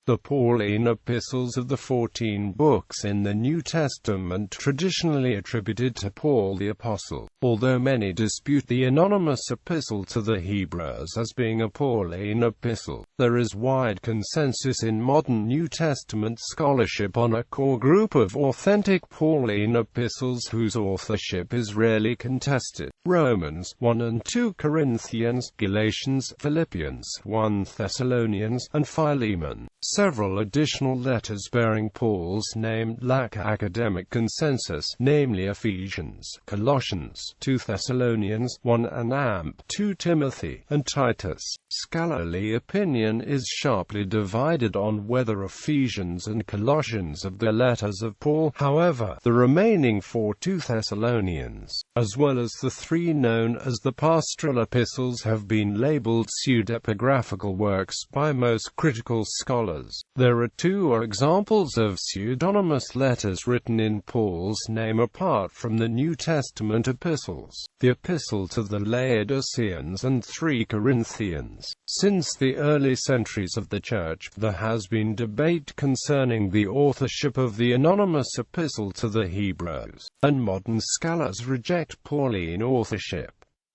The Pauline epistles of the 14 books in the New Testament traditionally attributed to Paul the Apostle, although many dispute the anonymous epistle to the Hebrews as being a Pauline epistle. There is wide consensus in modern New Testament scholarship on a core group of authentic Pauline epistles whose authorship is rarely contested: Romans, 1 and 2 Corinthians, Galatians, Philippians, 1 Thessalonians, and Philemon. Several additional letters bearing Paul's name lack academic consensus, namely Ephesians, Colossians, 2 Thessalonians, 1 and 2 Timothy, and Titus.Scholarly opinion is sharply divided on whether Ephesians and Colossians are the letters of Paul. However, the remaining 2 Thessalonians, as well as the 3 known as the Pastoral epistles, have been labeled pseudepigraphical works by most critical scholars. There are 2 examples of pseudonymous letters written in Paul's name apart from the New Testament epistles: the Epistle to the Laodiceans and 3 Corinthians. Since the early centuries of the Church, there has been debate concerning the authorship of the anonymous Epistle to the Hebrews, and modern scholars reject Pauline authorship.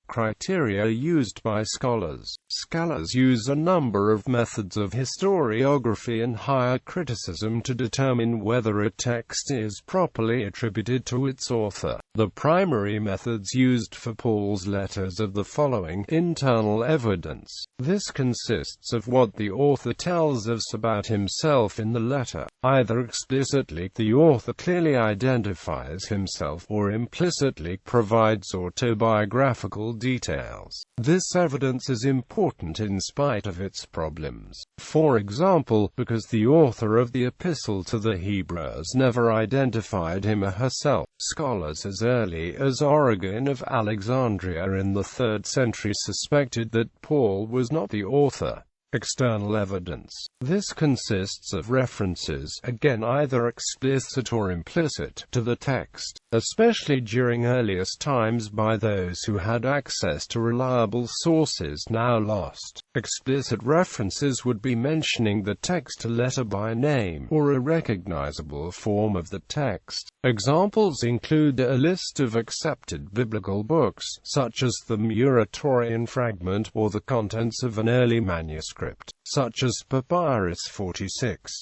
Criteria used by scholars. Scholars use a number of methods of historiography and higher criticism to determine whether a text is properly attributed to its author. The primary methods used for Paul's letters are the following: internal evidence. This consists of what the author tells us about himself in the letter. Either explicitly, the author clearly identifies himself, or implicitly provides autobiographical details. This evidence is important in spite of its problems. For example, because the author of the Epistle to the Hebrews never identified him or herself. Scholars as early as Origen of Alexandria in the 3rd century suspected that Paul was not the author. External evidence. This consists of references, again either explicit or implicit, to the text, especially during earliest times by those who had access to reliable sources now lost. Explicit references would be mentioning the text letter by name, or a recognizable form of the text. Examples include a list of accepted biblical books, such as the Muratorian fragment, or the contents of an early manuscript, such as Papyrus 46.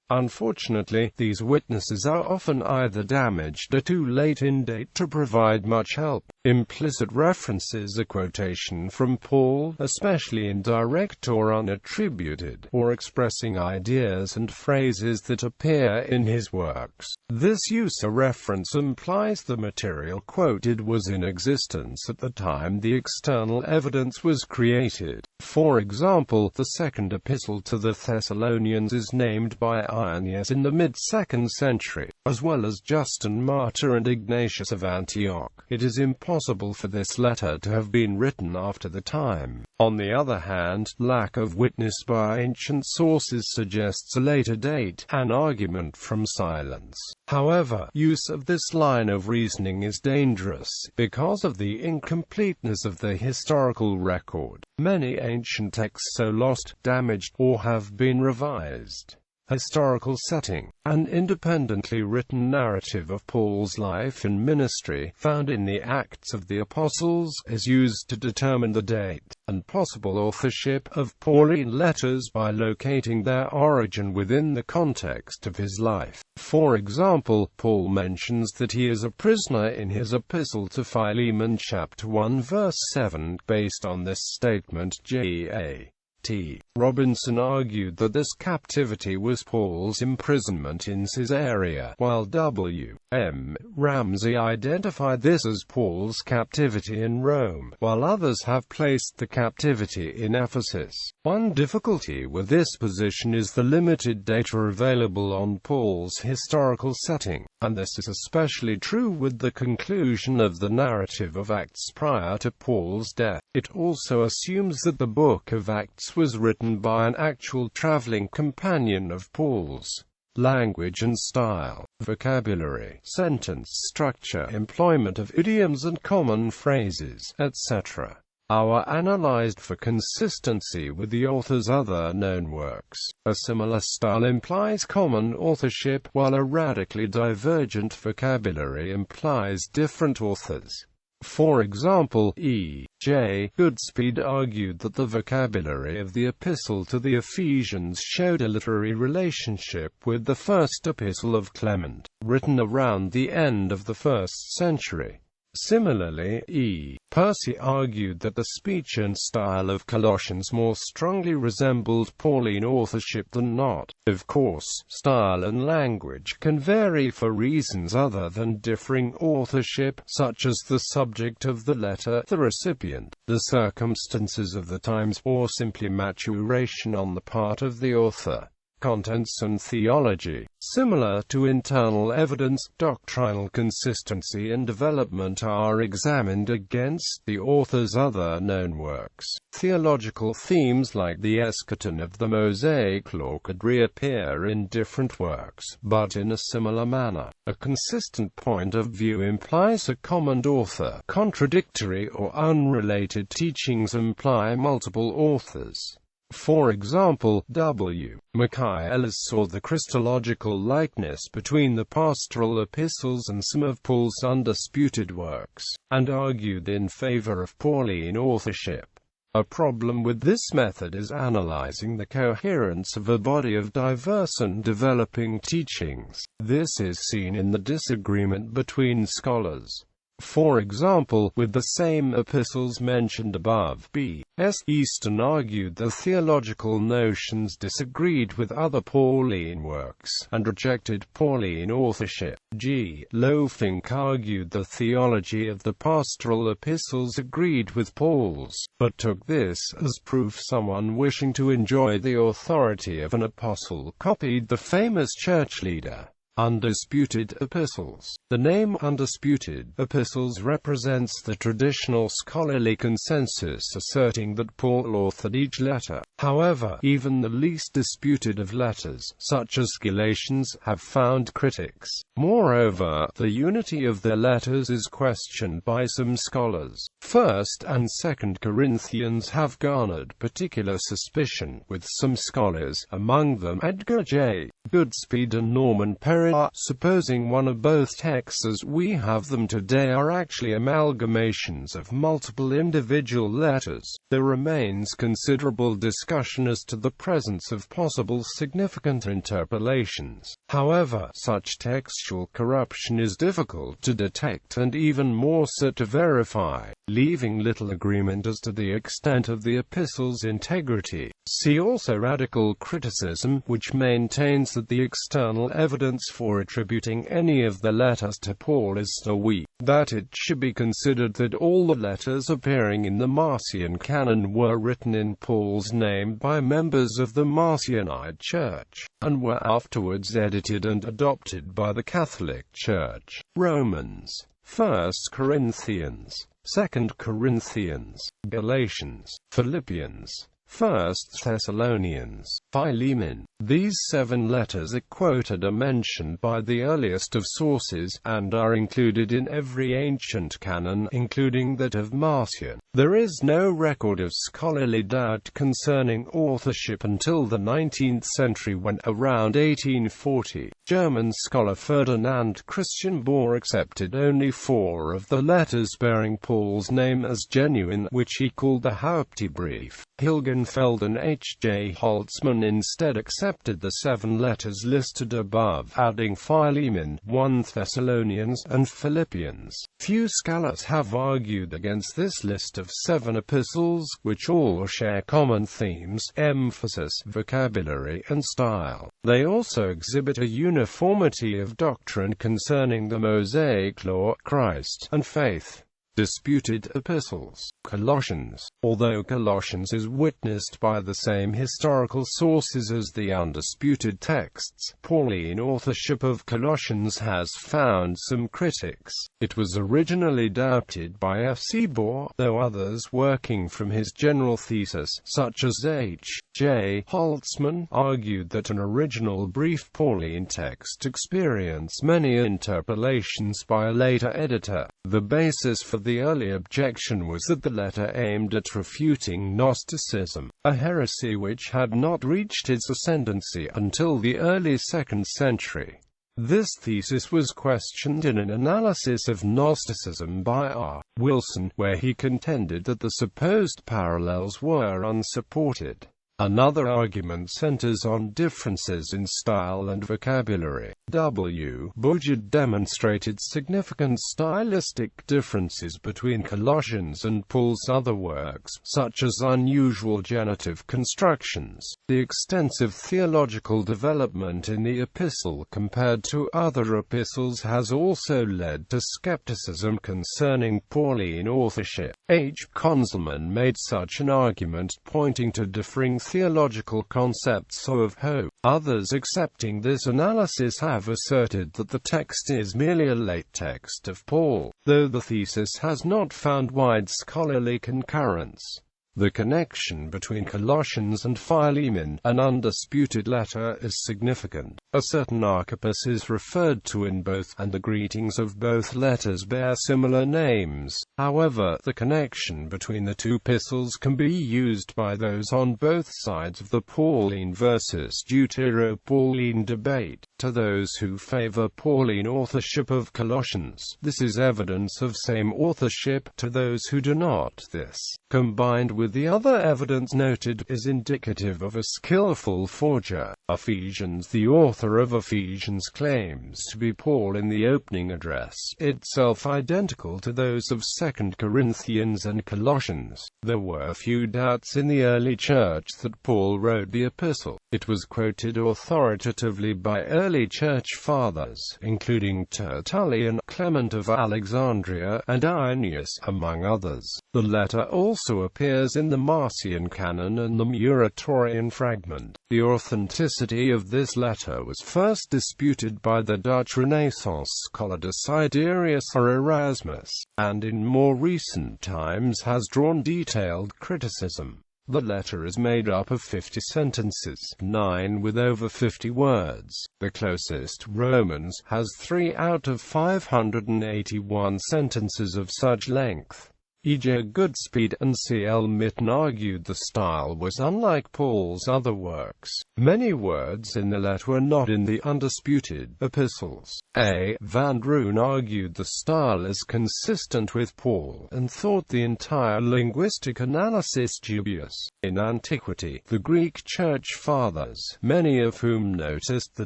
Unfortunately, these witnesses are often either damaged or too late in date to provide much help. Implicit references: a quotation from Paul, especially indirect or unattributed, or expressing ideas and phrases that appear in his works. This use of reference implies the material quoted was in existence at the time the external evidence was created. For example, the second epistle to the Thessalonians is named by Irenaeus in the mid-2nd century, as well as Justin Martyr and Ignatius of Antioch. It is impossible for this letter to have been written after the time. On the other hand, lack of witness by ancient sources suggests a later date, an argument from silence. However, use of this line of reasoning is dangerous, because of the incompleteness of the historical record. Many ancient texts are lost, damaged, or have been revised. Historical setting. An independently written narrative of Paul's life and ministry, found in the Acts of the Apostles, is used to determine the date and possible authorship of Pauline letters by locating their origin within the context of his life. For example, Paul mentions that he is a prisoner in his epistle to Philemon chapter 1 verse 7. Based on this statement, J.A. T. Robinson argued that this captivity was Paul's imprisonment in Caesarea, while W. M. Ramsey identified this as Paul's captivity in Rome, while others have placed the captivity in Ephesus. One difficulty with this position is the limited data available on Paul's historical setting, and this is especially true with the conclusion of the narrative of Acts prior to Paul's death. It also assumes that the book of Acts was written by an actual traveling companion of Paul's. Language and style, vocabulary, sentence structure, employment of idioms and common phrases, etc. are analyzed for consistency with the author's other known works. A similar style implies common authorship, while a radically divergent vocabulary implies different authors. For example, E. J. Goodspeed argued that the vocabulary of the Epistle to the Ephesians showed a literary relationship with the first epistle of Clement, written around the end of the 1st century. Similarly, E. Percy argued that the speech and style of Colossians more strongly resembled Pauline authorship than not. Of course, style and language can vary for reasons other than differing authorship, such as the subject of the letter, the recipient, the circumstances of the times, or simply maturation on the part of the author. Contents and theology. Similar to internal evidence, doctrinal consistency and development are examined against the author's other known works. Theological themes like the eschaton of the Mosaic Law could reappear in different works, but in a similar manner. A consistent point of view implies a common author. Contradictory or unrelated teachings imply multiple authors. For example, W. Michaelis saw the Christological likeness between the pastoral epistles and some of Paul's undisputed works, and argued in favor of Pauline authorship. A problem with this method is analyzing the coherence of a body of diverse and developing teachings. This is seen in the disagreement between scholars. For example, with the same epistles mentioned above, B. S. Easton argued the theological notions disagreed with other Pauline works, and rejected Pauline authorship. G. Lofink argued the theology of the pastoral epistles agreed with Paul's, but took this as proof someone wishing to enjoy the authority of an apostle copied the famous church leader. Undisputed Epistles. The name Undisputed Epistles represents the traditional scholarly consensus asserting that Paul authored each letter. However, even the least disputed of letters, such as Galatians, have found critics. Moreover, the unity of their letters is questioned by some scholars. 1st and 2nd Corinthians have garnered particular suspicion, with some scholars, among them Edgar J. Goodspeed and Norman Perry, supposing one of both texts as we have them today are actually amalgamations of multiple individual letters. There remains considerable discussion as to the presence of possible significant interpolations. However, such textual corruption is difficult to detect and even more so to verify, leaving little agreement as to the extent of the epistle's integrity. See also radical criticism, which maintains that the external evidence for attributing any of the letters to Paul is so weak, that it should be considered that all the letters appearing in the Marcion canon were written in Paul's name by members of the Marcionite Church, and were afterwards edited and adopted by the Catholic Church. Romans, 1 Corinthians, 2 Corinthians, Galatians, Philippians, 1 Thessalonians, Philemon. These 7 letters are quoted are mentioned by the earliest of sources, and are included in every ancient canon, including that of Marcion. There is no record of scholarly doubt concerning authorship until the 19th century when, around 1840, German scholar Ferdinand Christian Bohr accepted only 4 of the letters bearing Paul's name as genuine, which he called the Hauptbrief. Hilgenfeld and H. J. Holtzmann instead accepted the 7 letters listed above, adding Philemon, 1 Thessalonians, and Philippians. Few scholars have argued against this list of 7 epistles, which all share common themes, emphasis, vocabulary, and style. They also exhibit a uniformity of doctrine concerning the Mosaic Law, Christ, and faith. Disputed Epistles. Colossians. Although Colossians is witnessed by the same historical sources as the undisputed texts, Pauline authorship of Colossians has found some critics. It was originally doubted by F. C. Bohr, though others working from his general thesis, such as H. J. Holtzmann, argued that an original brief Pauline text experienced many interpolations by a later editor. The basis for the early objection was that the letter aimed at refuting Gnosticism, a heresy which had not reached its ascendancy until the early 2nd century. This thesis was questioned in an analysis of Gnosticism by R. Wilson, where he contended that the supposed parallels were unsupported. Another argument centers on differences in style and vocabulary. W. Bourget demonstrated significant stylistic differences between Colossians and Paul's other works, such as unusual genitive constructions. The extensive theological development in the epistle compared to other epistles has also led to skepticism concerning Pauline authorship. H. Conzelman made such an argument, pointing to differing theological concepts of hope. Others accepting this analysis have asserted that the text is merely a late text of Paul, though the thesis has not found wide scholarly concurrence. The connection between Colossians and Philemon, an undisputed letter, is significant. A certain Archippus is referred to in both, and the greetings of both letters bear similar names. However, the connection between the two epistles can be used by those on both sides of the Pauline versus Deutero-Pauline debate. To those who favor Pauline authorship of Colossians, this is evidence of same authorship. To those who do not, this, combined with the other evidence noted, is indicative of a skillful forger. Ephesians. The author of Ephesians claims to be Paul in the opening address, itself identical to those of 2 Corinthians and Colossians. There were few doubts in the early church that Paul wrote the epistle. It was quoted authoritatively by early church fathers, including Tertullian, Clement of Alexandria, and Irenaeus, among others. The letter also appears in the Marcion canon and the Muratorian fragment. The authenticity of this letter was first disputed by the Dutch Renaissance scholar Desiderius or Erasmus, and in more recent times has drawn detailed criticism. The letter is made up of 50 sentences, 9 with over 50 words. The closest, Romans, has 3 out of 581 sentences of such length. E.J. Goodspeed and C.L. Mitten argued the style was unlike Paul's other works. Many words in the letter were not in the Undisputed Epistles. A. Van Droon argued the style is consistent with Paul, and thought the entire linguistic analysis dubious. In antiquity, the Greek Church Fathers, many of whom noticed the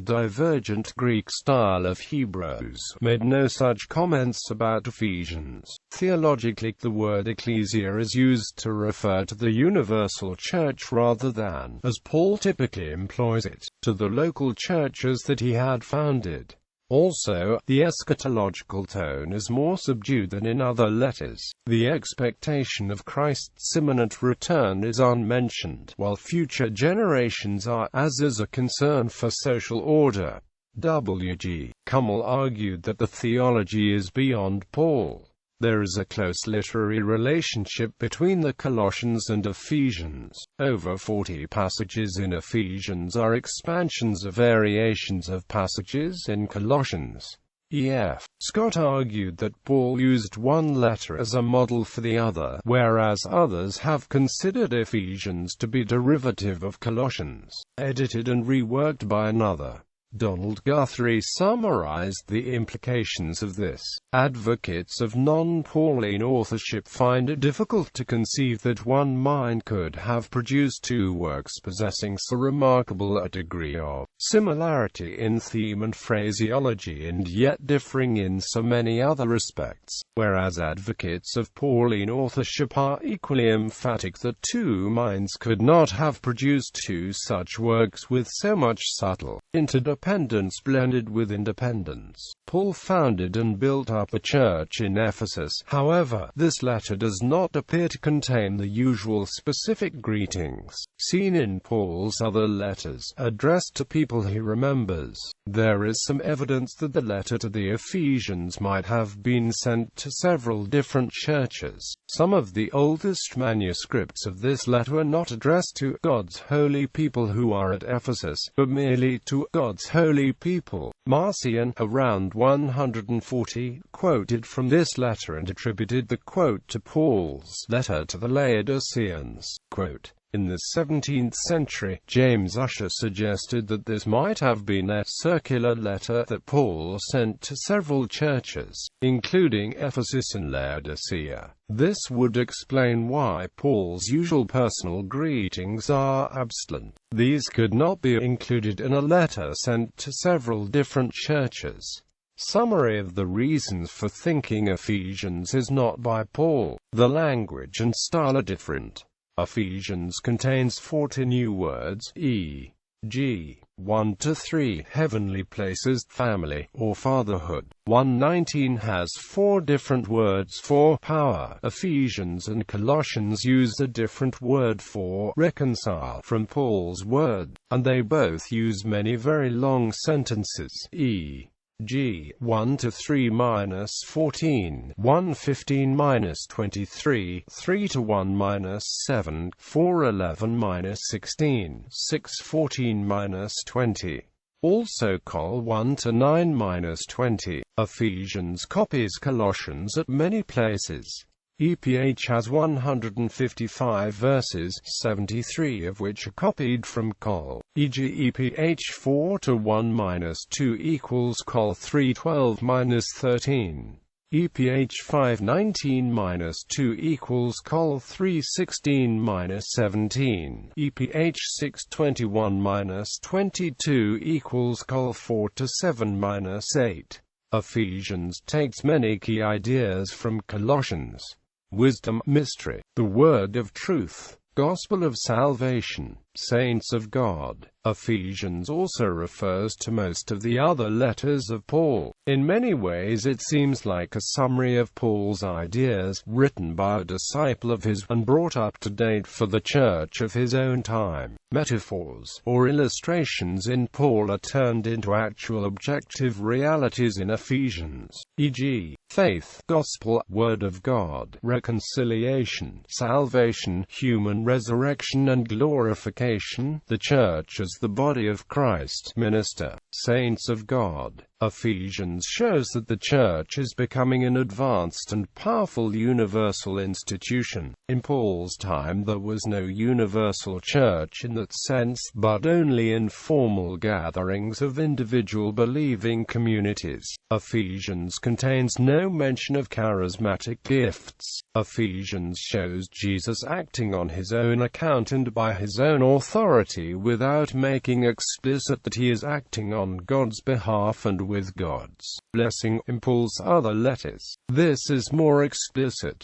divergent Greek style of Hebrews, made no such comments about Ephesians. Theologically, the word ecclesia is used to refer to the universal church rather than, as Paul typically employs it, to the local churches that he had founded. Also, the eschatological tone is more subdued than in other letters. The expectation of Christ's imminent return is unmentioned, while future generations are, as is a concern for social order. W.G. Kummel argued that the theology is beyond Paul. There is a close literary relationship between the Colossians and Ephesians. Over 40 passages in Ephesians are expansions of variations of passages in Colossians. E.F. Scott argued that Paul used one letter as a model for the other, whereas others have considered Ephesians to be derivative of Colossians, edited and reworked by another. Donald Guthrie summarized the implications of this. Advocates of non-Pauline authorship find it difficult to conceive that one mind could have produced two works possessing so remarkable a degree of similarity in theme and phraseology and yet differing in so many other respects, whereas advocates of Pauline authorship are equally emphatic that two minds could not have produced two such works with so much subtle interdependence blended with independence. Paul founded and built up a church in Ephesus. However, this letter does not appear to contain the usual specific greetings seen in Paul's other letters, addressed to people he remembers. There is some evidence that the letter to the Ephesians might have been sent to several different churches. Some of the oldest manuscripts of this letter are not addressed to God's holy people who are at Ephesus, but merely to God's holy people. Marcion, around 140, quoted from this letter and attributed the quote to Paul's letter to the Laodiceans. Quote, "In the 17th century, James Ussher suggested that this might have been a circular letter that Paul sent to several churches, including Ephesus and Laodicea. This would explain why Paul's usual personal greetings are absent. These could not be included in a letter sent to several different churches." Summary of the reasons for thinking Ephesians is not by Paul. The language and style are different. Ephesians contains 40 new words, e.g., 1-3, heavenly places, family, or fatherhood. 1:19 has 4 different words for power. Ephesians and Colossians use a different word for reconcile from Paul's word, and they both use many very long sentences, e.g., 1-3-14, 1:15-23, 3-1-7, 4:11-16, 6:14-20. Also Col 1-9-20. Ephesians copies Colossians at many places. EPH has 155 verses, 73 of which are copied from Col, e.g. EPH 4-1-2 equals Col 3:12-13. EPH 5:19-2 equals Col 3:16-17. EPH 6:21-22 equals Col 4-7-8. Ephesians takes many key ideas from Colossians. Wisdom, mystery, the word of truth, gospel of salvation, saints of God. Ephesians also refers to most of the other letters of Paul. In many ways it seems like a summary of Paul's ideas, written by a disciple of his, and brought up to date for the church of his own time. Metaphors, or illustrations in Paul are turned into actual objective realities in Ephesians, e.g., faith, gospel, word of God, reconciliation, salvation, human resurrection and glorification, the church as the body of Christ, minister, saints of God. Ephesians shows that the church is becoming an advanced and powerful universal institution. In Paul's time there was no universal church in that sense, but only informal gatherings of individual believing communities. Ephesians contains no mention of charismatic gifts. Ephesians shows Jesus acting on his own account and by his own authority without making explicit that he is acting on God's behalf and with God's blessing. In Paul's other letters, this is more explicit.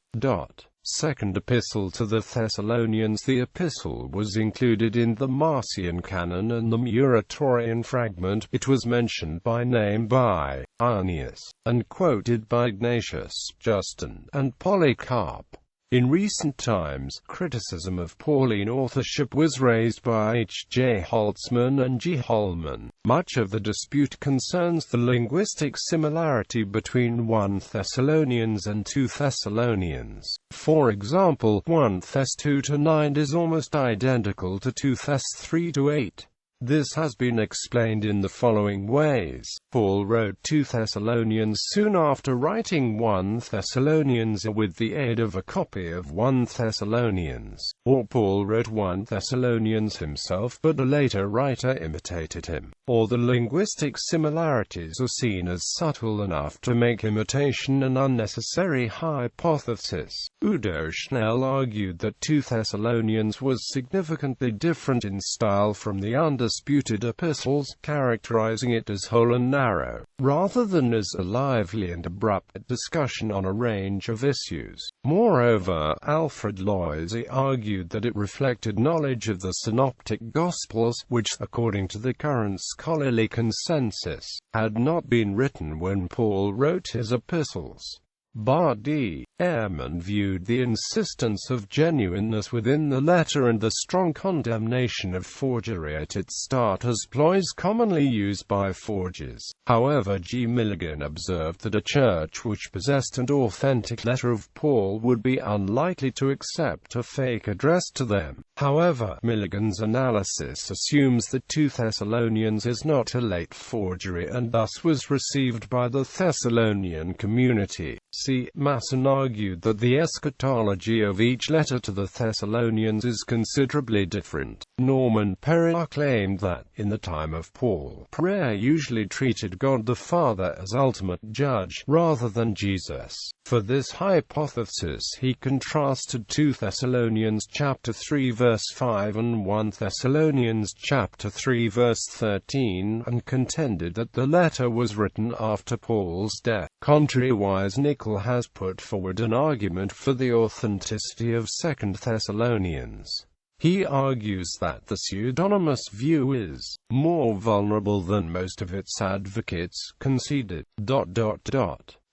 Second Epistle to the Thessalonians. The epistle was included in the Marcion canon and the Muratorian fragment. It was mentioned by name by Irenaeus, and quoted by Ignatius, Justin, and Polycarp. In recent times, criticism of Pauline authorship was raised by H. J. Holtzman and G. Holman. Much of the dispute concerns the linguistic similarity between 1 Thessalonians and 2 Thessalonians. For example, 1 Thess 2-9 is almost identical to 2 Thess 3-8. This has been explained in the following ways. Paul wrote 2 Thessalonians soon after writing 1 Thessalonians with the aid of a copy of 1 Thessalonians. Or Paul wrote 1 Thessalonians himself but a later writer imitated him. Or the linguistic similarities are seen as subtle enough to make imitation an unnecessary hypothesis. Udo Schnell argued that 2 Thessalonians was significantly different in style from the Undisputed Epistles, characterizing it as whole and narrow, rather than as a lively and abrupt discussion on a range of issues. Moreover, Alfred Loisy argued that it reflected knowledge of the Synoptic Gospels, which, according to the current scholarly consensus, had not been written when Paul wrote his epistles. Bart D. Ehrman viewed the insistence of genuineness within the letter and the strong condemnation of forgery at its start as ploys commonly used by forgers. However, G. Milligan observed that a church which possessed an authentic letter of Paul would be unlikely to accept a fake addressed to them. However, Milligan's analysis assumes that 2 Thessalonians is not a late forgery and thus was received by the Thessalonian community. C. Masson argued that the eschatology of each letter to the Thessalonians is considerably different. Norman Perry claimed that, in the time of Paul, prayer usually treated God the Father as ultimate judge, rather than Jesus. For this hypothesis he contrasted 2 Thessalonians chapter 3 verse 5 and 1 Thessalonians chapter 3 verse 13, and contended that the letter was written after Paul's death. Contrariwise, Nickel has put forward an argument for the authenticity of 2 Thessalonians. He argues that the pseudonymous view is more vulnerable than most of its advocates conceded.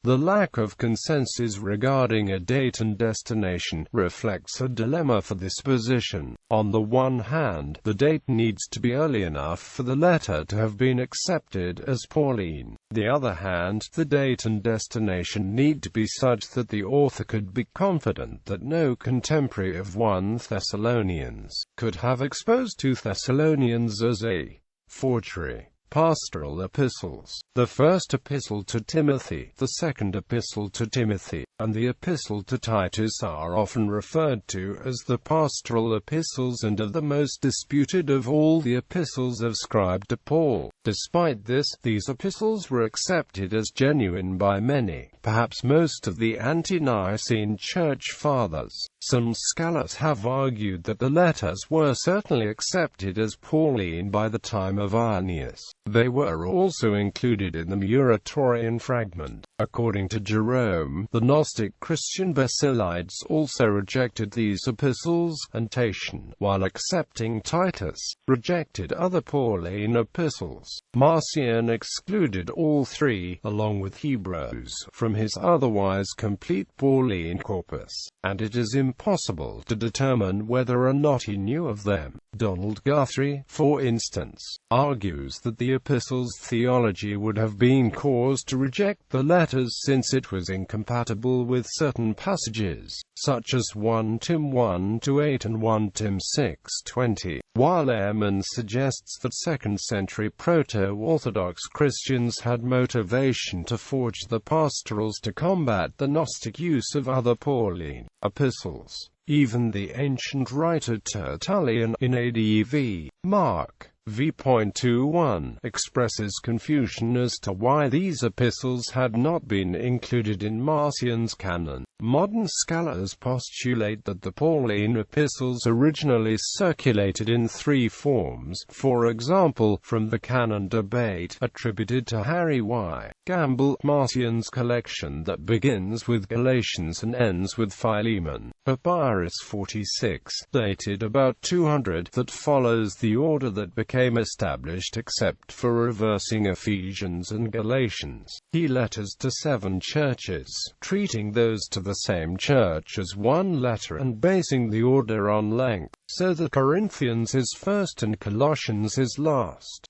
The lack of consensus regarding a date and destination reflects a dilemma for this position. On the one hand, the date needs to be early enough for the letter to have been accepted as Pauline. On the other hand, the date and destination need to be such that the author could be confident that no contemporary of 1 Thessalonians could have exposed 2 Thessalonians as a forgery. Pastoral epistles. The first epistle to Timothy, the second epistle to Timothy, and the epistle to Titus are often referred to as the pastoral epistles and are the most disputed of all the epistles ascribed to Paul. Despite this, these epistles were accepted as genuine by many, perhaps most of the ante-Nicene Church Fathers. Some scholars have argued that the letters were certainly accepted as Pauline by the time of Irenaeus. They were also included in the Muratorian fragment. According to Jerome, the Gnostic Christian Basilides also rejected these epistles, and Tatian, while accepting Titus, rejected other Pauline epistles. Marcion excluded all 3, along with Hebrews, from his otherwise complete Pauline corpus, and it is impossible to determine whether or not he knew of them. Donald Guthrie, for instance, argues that the epistle's theology would have been cause to reject the letters since it was incompatible with certain passages, such as 1 Tim 1-8 and 1 Tim 6:20, while Ehrman suggests that 2nd century Proto-Orthodox Christians had motivation to forge the pastorals to combat the Gnostic use of other Pauline epistles. Even the ancient writer Tertullian, in AD v. Mark v.21, expresses confusion as to why these epistles had not been included in Marcion's canon. Modern scholars postulate that the Pauline epistles originally circulated in 3 forms, for example, from the canon debate, attributed to Harry Y. Gamble, Marcion's collection that begins with Galatians and ends with Philemon, Papyrus 46, dated about 200, that follows the order that became established except for reversing Ephesians and Galatians. He letters to 7 churches, treating those to the same church as one letter and basing the order on length, so that Corinthians is first and Colossians is last.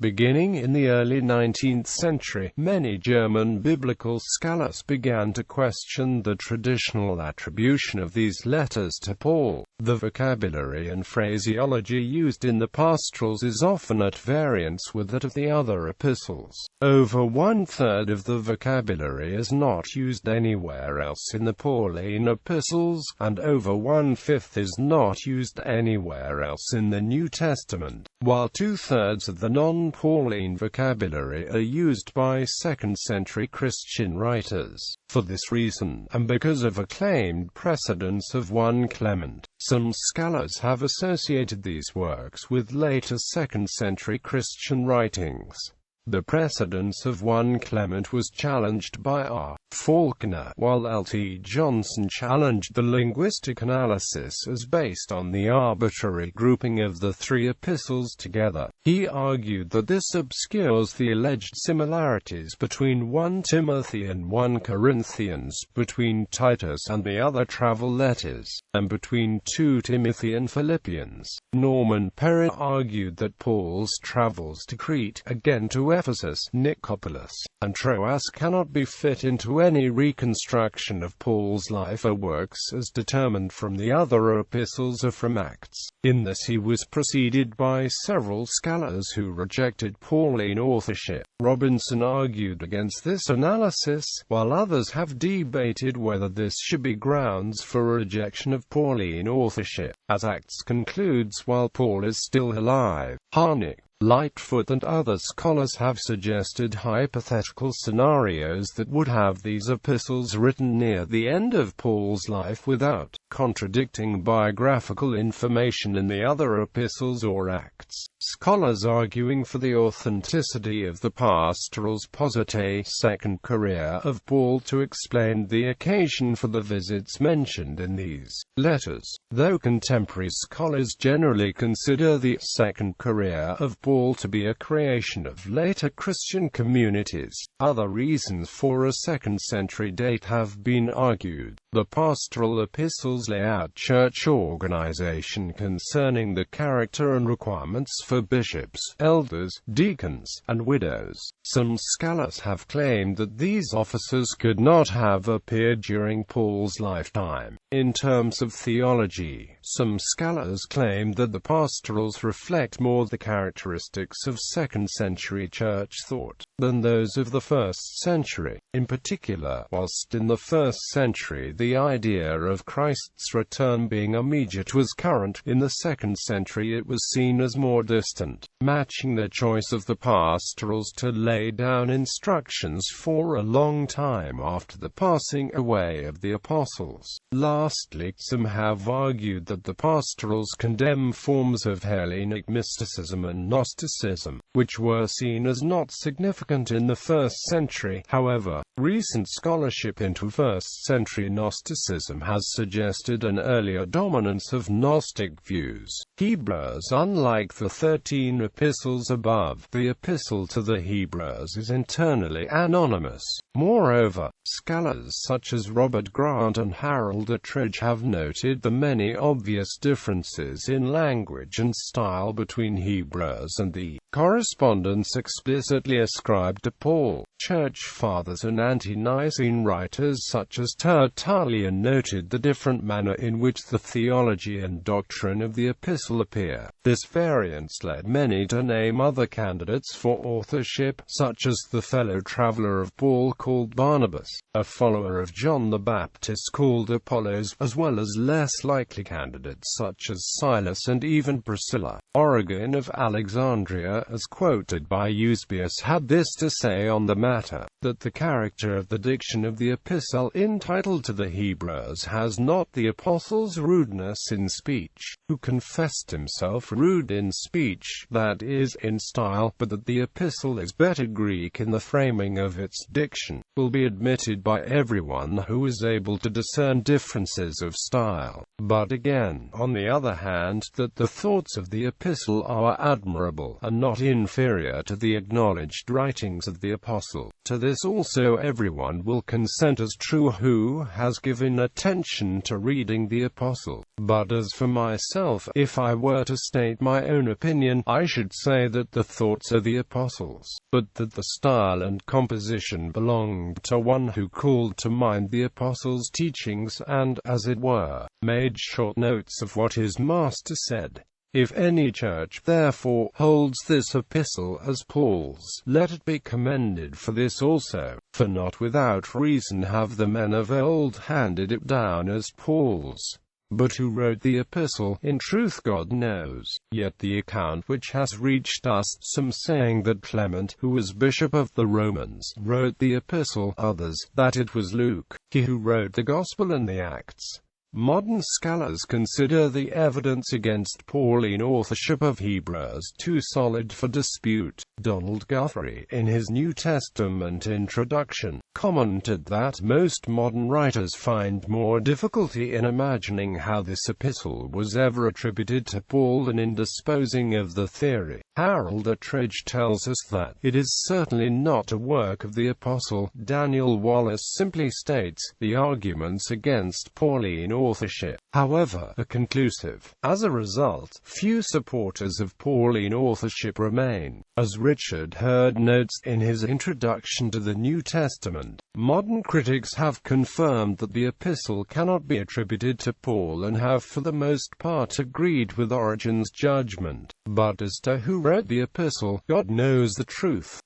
Beginning in the early 19th century, many German biblical scholars began to question the traditional attribution of these letters to Paul. The vocabulary and phraseology used in the pastorals is often at variance with that of the other epistles. Over 1/3 of the vocabulary is not used anywhere else in the Pauline epistles, and over 1/5 is not used anywhere else in the New Testament, while 2/3 of the non-Pauline vocabulary are used by 2nd century Christian writers. For this reason, and because of a claimed precedence of 1 Clement, some scholars have associated these works with later 2nd century Christian writings. The precedence of 1 Clement was challenged by R. Faulkner, while L.T. Johnson challenged the linguistic analysis as based on the arbitrary grouping of the 3 epistles together. He argued that this obscures the alleged similarities between 1 Timothy and 1 Corinthians, between Titus and the other travel letters, and between 2 Timothy and Philippians. Norman Perry argued that Paul's travels to Crete, again to Ephesus, Nicopolis, and Troas cannot be fit into any reconstruction of Paul's life or works as determined from the other epistles or from Acts. In this he was preceded by several scholars who rejected Pauline authorship. Robinson argued against this analysis, while others have debated whether this should be grounds for a rejection of Pauline authorship. As Acts concludes, while Paul is still alive, Harnick, Lightfoot and other scholars have suggested hypothetical scenarios that would have these epistles written near the end of Paul's life without contradicting biographical information in the other epistles or Acts. Scholars arguing for the authenticity of the Pastorals posit a second career of Paul to explain the occasion for the visits mentioned in these letters. Though contemporary scholars generally consider the second career of Paul to be a creation of later Christian communities, other reasons for a second-century date have been argued. The pastoral epistles lay out church organization concerning the character and requirements for bishops, elders, deacons, and widows. Some scholars have claimed that these officers could not have appeared during Paul's lifetime. In terms of theology, some scholars claim that the pastorals reflect more the characteristics of second-century church thought than those of the first century. In particular, whilst in the first century the idea of Christ's return being immediate was current, in the second century it was seen as more distant, matching the choice of the pastorals to lay down instructions for a long time after the passing away of the apostles. Lastly, some have argued that the pastorals condemn forms of Hellenic mysticism and Gnosticism, which were seen as not significant in the first century. However, recent scholarship into first-century Gnosticism has suggested an earlier dominance of Gnostic views. Hebrews. Unlike the 13 epistles above, the epistle to the Hebrews is internally anonymous. Moreover, scholars such as Robert Grant and Harold Attridge have noted the many obvious differences in language and style between Hebrews and the correspondence explicitly ascribed to Paul. Church fathers and ante-Nicene writers such as Tertullian noted the different manner in which the theology and doctrine of the epistle appear. This variance led many to name other candidates for authorship, such as the fellow traveler of Paul called Barnabas, a follower of John the Baptist called Apollos, as well as less likely candidates such as Silas and even Priscilla. Origen of Alexandria, as quoted by Eusebius, had this to say on the matter, that the character of the diction of the epistle entitled to the Hebrews has not the apostle's rudeness in speech, who confessed himself rude in speech, that is, in style, but that the epistle is better Greek in the framing of its diction, will be admitted by everyone who is able to discern differences of style. But again, on the other hand, that the thoughts of the epistle are admirable, and not inferior to the acknowledged writings of the apostle. To this also everyone will consent as true who has given attention to reading the apostle. But as for myself, if I were to state my own opinion, I should say that the thoughts are the apostles, but that the style and composition belonged to one who called to mind the apostles' teachings and, as it were, made short notes of what his master said. If any church, therefore, holds this epistle as Paul's, let it be commended for this also, for not without reason have the men of old handed it down as Paul's. But who wrote the epistle, in truth God knows. Yet the account which has reached us, some saying that Clement, who was bishop of the Romans, wrote the epistle, others, that it was Luke, he who wrote the Gospel and the Acts. Modern scholars consider the evidence against Pauline authorship of Hebrews too solid for dispute. Donald Guthrie, in his New Testament introduction, commented that most modern writers find more difficulty in imagining how this epistle was ever attributed to Paul than in disposing of the theory. Harold Attridge tells us that it is certainly not a work of the apostle. Daniel Wallace simply states the arguments against Pauline authorship, however, are conclusive. As a result, few supporters of Pauline authorship remain. As Richard Hurd notes in his introduction to the New Testament, modern critics have confirmed that the epistle cannot be attributed to Paul and have for the most part agreed with Origen's judgment. But as to who wrote the epistle, God knows the truth.